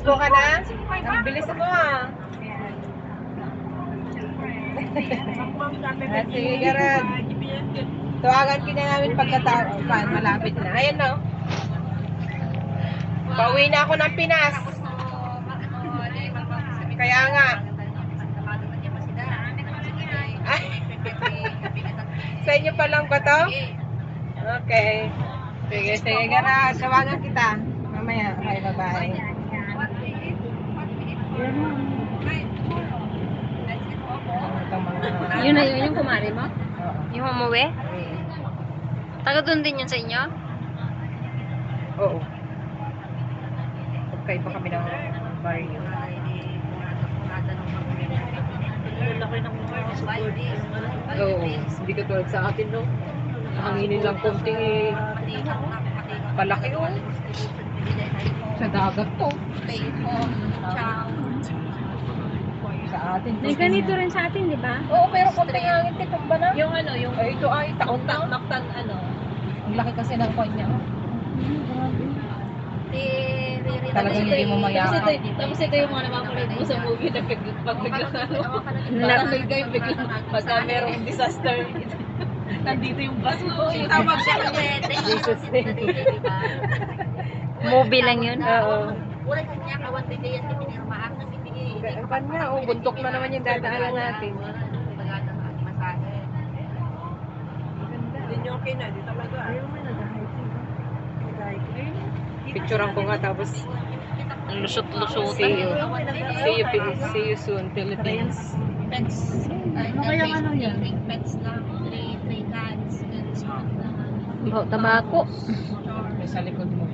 Tumakbo ka na? Ang bilis mo ah. Sige, Garad. Tawagan ka na namin pagkatapos. Malapit na. Ayan no. Pauwi na ako ng Pinas. Kaya nga. Ay. Sa inyo pa lang ba to? Okay. Sige, sige, Garad. Tawagan kita. Mamaya. Okay, bye-bye. Yun na yun yung kumari mo? Oo. Yung umuwi? Taga doon din yun sa inyo? Oo. Magkaiba kami ng barrio. Oo. Hindi ka tulad sa atin, no? Hanginin lang konting palaki, oh. Sa dagat to. Sa atin. May ganito rin sa atin, di ba? Oo, pero konting hangin, titumba na. Yung ano, yung... Ay, ito ay taon-taon. Naktan, ano? Ang laki kasi ng kanya. Talagang hindi mo mayakap. Tapos ito yung mga napapanood mo sa movie na pag biglang ano. Nakabigay biglang pagka merong disaster. Nandito yung bus mo. Tawag siya. Jesus name. Movie lang yun? Oo. Wala kanya kawan din yan di pinirmahan na bibigay. Kan nga, oh, bundok na naman yung dadaanan natin. Bagada ng ating masahe. Hindi nyo okay na, di talaga. Ayaw mo picturean ko nga tapos Ang lusot-lusot. see you soon, Philippines. Pets. Ano kaya ano yan? Pets lang. 3 cans. Tabako. May sa likod mo.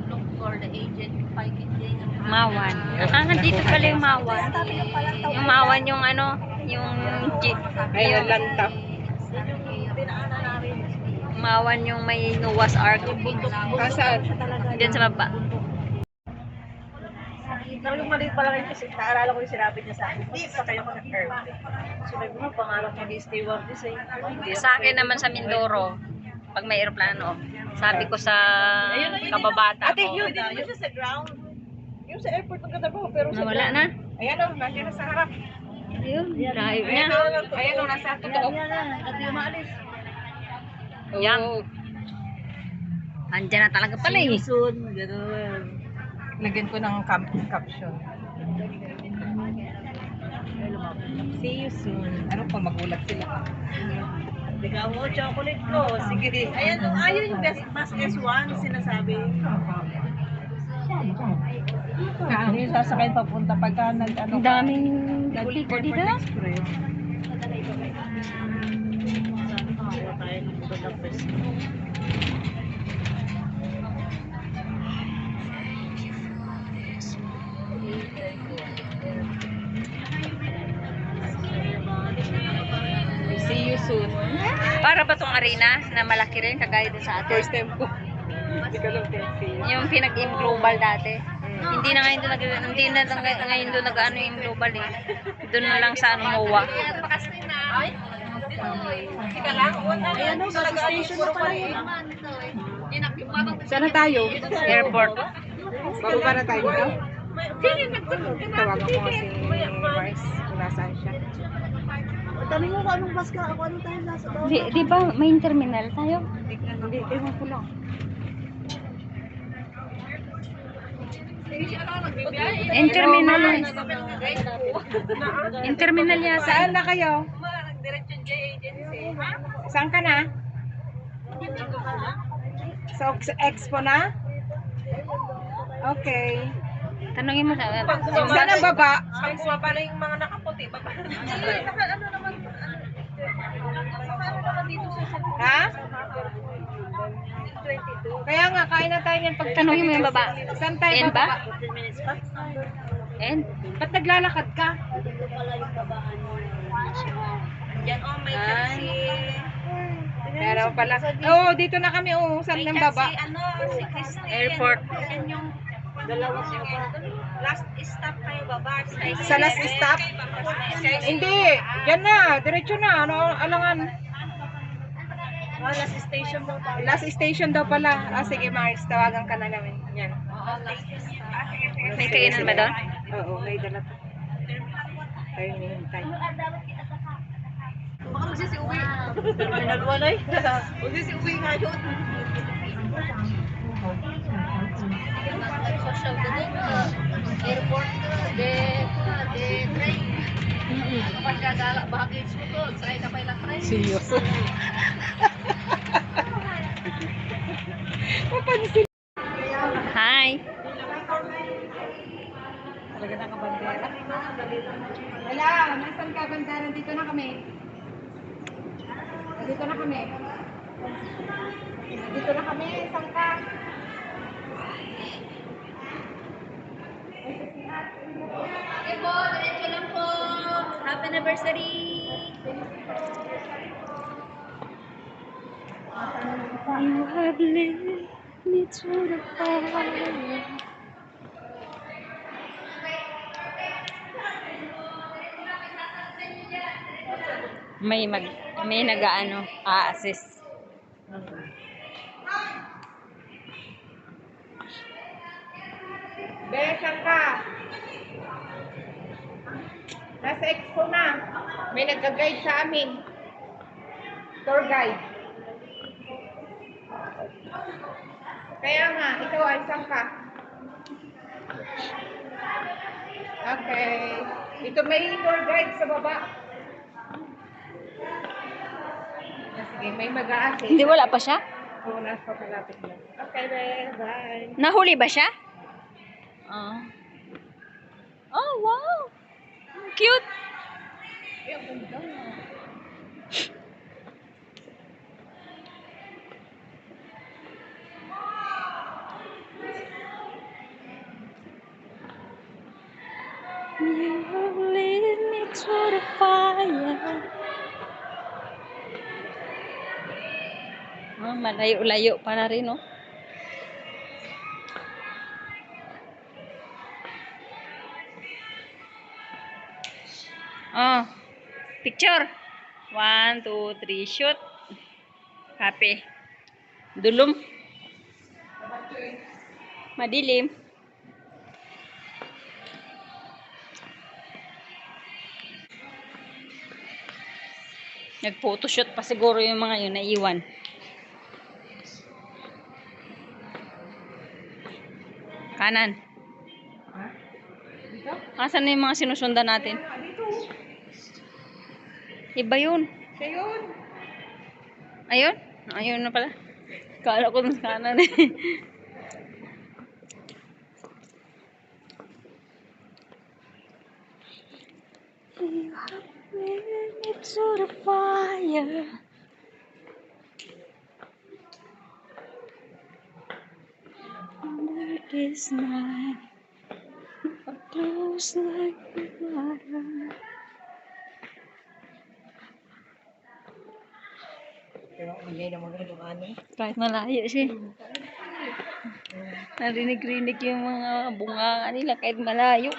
Look for the agent. Packaging. Mawan. Nandito pala yung Mawan. Yung Mawan yung ano, yung jeep. Ayun, lantap. Mawan yung may Noah's Ark. Saan? Diyan sa baba. Yung maliit pa lang yun kasi naalala ko yung sinabi niya sa akin. Hindi, sa kayo ko ng herb. So, may mga pangarap niya ni stewardess eh. Sa akin naman sa Mindoro, pag may aeroplano, sabi ko sa kababata Ate, ko, yun siya sa ground. Yung sa airport ng katrabaho, pero sa nawala na. Ayan o, nandiyan na sa harap. Ayun, drive niya. Ayan o, nasa totoo. At yung maalis. Yan. Andyan na talaga pala eh. Soon, gano'n. Lagyan ko ng caption. See you soon. Ano pa, magulat sila. Bigyan mo, chocolate ko. Sige. Ayan, ayun yung best mas S1 sinasabi. Ano yung sasakay papunta pagka nag-ano Ang daming kulita dito. Express. Makakuha tayo ng magandang pwesto. See you soon. Para ba tong arena na malaki rin kagaya din sa atin? First time ko. Hindi ko lang see you. Yung pinag-im global dati. Hindi na ngayon doon ngayon doon nag-ano yung global eh. Doon na lang sa ano MOA. Ayan o, sa station na pala yun. Saan na tayo? Airport. Bababa na tayo dito? Tawagan ko kasi Mars kung nasaan siya. Tanong mo kung anong bus ka, kung anong tayo nasa bawah. Di ba main terminal tayo? Hindi, ewan ko lang. In terminal. In terminal yata. Saan na kayo? Saan ka na? Sa Expo na? Okay. Tanungin mo sa Saan ang baba? Paano yung mga nakaputi? Baba. Ha? Kaya nga, kain na tayo niyan pag Tanungin mo yung baba. Saan tayo N ba? baba? 15 minutes pa. N? Ba't naglalakad ka? Diyan oh, may taxi. Meron pala. Oo, dito na kami. Oo, saan May ng taxi, baba? ano, si Christine. Airport. Yan yung dalawa last stop kayo baba. Sa last stop? Hindi. Yan na. Diretso na. Ano, alangan. Oh, last station daw tayo. Last station daw pala. Ah, sige, Mars, tawagan ka na namin. Yan. May kainan ba doon? Oo, may dala to. Tayo hinihintay. Baka magsisiuwi. Terminal 1 ay. Magsisiuwi nga yun. Social din. Airport de train. Kapag gagala baggage mo to, sakay ka pa ilang train. Seryoso. Papansin. Hi. Talaga nakabandera. Wala, nasan ka bandera? Dito na kami. Dito na kami. Dito na kami. Saan ka? Okay po, diretso lang po. Happy anniversary. You have led me to the fire. May nag-aano, assist. Be, saan ka? Nasa expo na. May nag-guide sa amin. Tour guide. Kaya nga, ikaw ay saan ka? Okay. Ito may tour guide sa baba. Sige, may mag-a-assist. Hindi, wala pa siya? Oo, nasa kalapit na. Okay, be. Bye. Nahuli ba siya? Oh. Oh, wow. Cute. You have led me to the fire. Oh, malayo-layo pa na rin, oh. Oh, picture. 1, 2, 3, shoot. Happy. Dulum. Madilim. Nag-photoshoot pa siguro yung mga yun naiwan. Kanan. Dito? Asan na yung mga sinusundan natin? Dito. Iba yun. Siya yun. Ayun? Ayun na pala. Kala ko dun sa kanan eh. You have led me to the fire. Under this night, close like the water. Pero hindi na mga ano. Kahit malayo siya. Narinig-rinig yung mga bunga nila kahit malayo.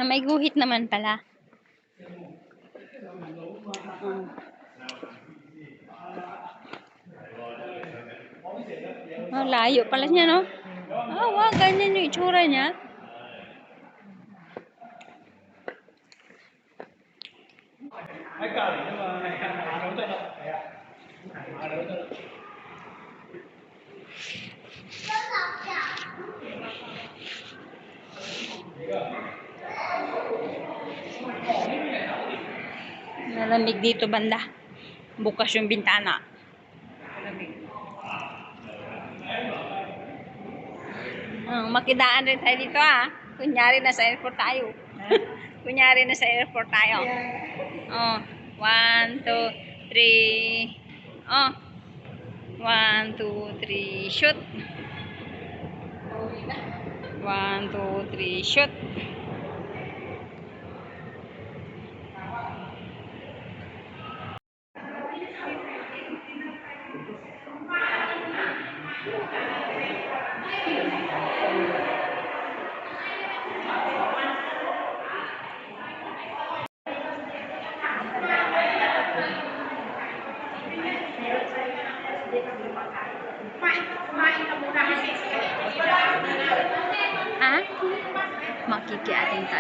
May guhit naman pala. Layo pala niya, no? Wow, ganyan yung itsura niya. Nalamig dito banda. Bukas yung bintana. Makidaan rin tayo dito Kunyari nasa airport tayo. Kunyari nasa airport tayo. 1, 2, 3. 1, 2, 3, shoot. 1, 2, 3, shoot.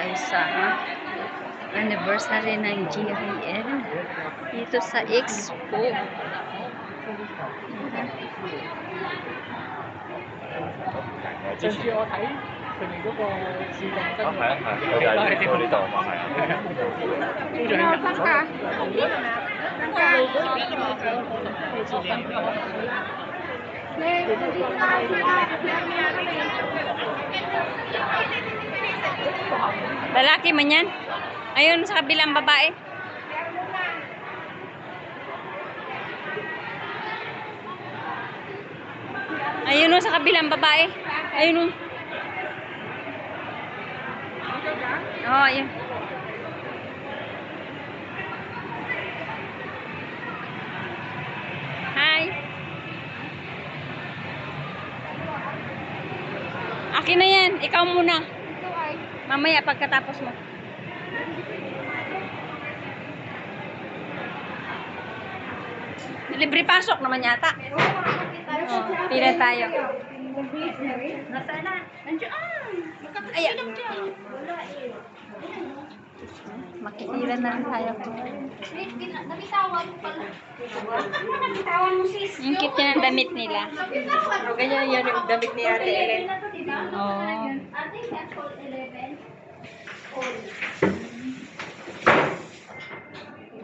tayo sa anniversary ng GIL dito sa Expo. Lalaki man yan. Ayun sa kabilang babae. Ayun o sa kabilang babae. Ayun o. Oh, ayun. Hi. Akin na yan. Ikaw muna. Mamaya pagkatapos mo. Libre pasok naman yata. Oh, pila tayo. Nasaan na? Nandiyan. Ayan. Makikila na lang tayo. Nabitawan mo pala. Nabitawan mo sis. Yung cute yan ang damit nila. O, ganyan yan yung damit ni Ate Ellen. Oh. Ate, actual 11.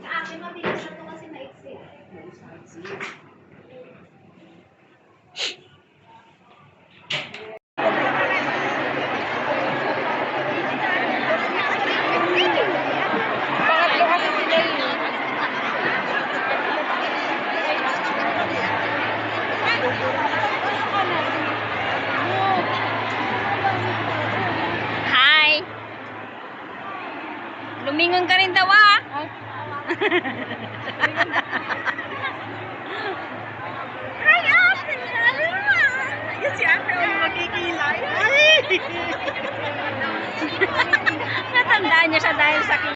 Sa akin, mabilis na to kasi maiksi. Pangatlo kasi sila yun. Hi. Lumingon ka rin daw ah. Hi, ate. Ayun si ate ang magkikilay. Natandaan niya siya dahil sa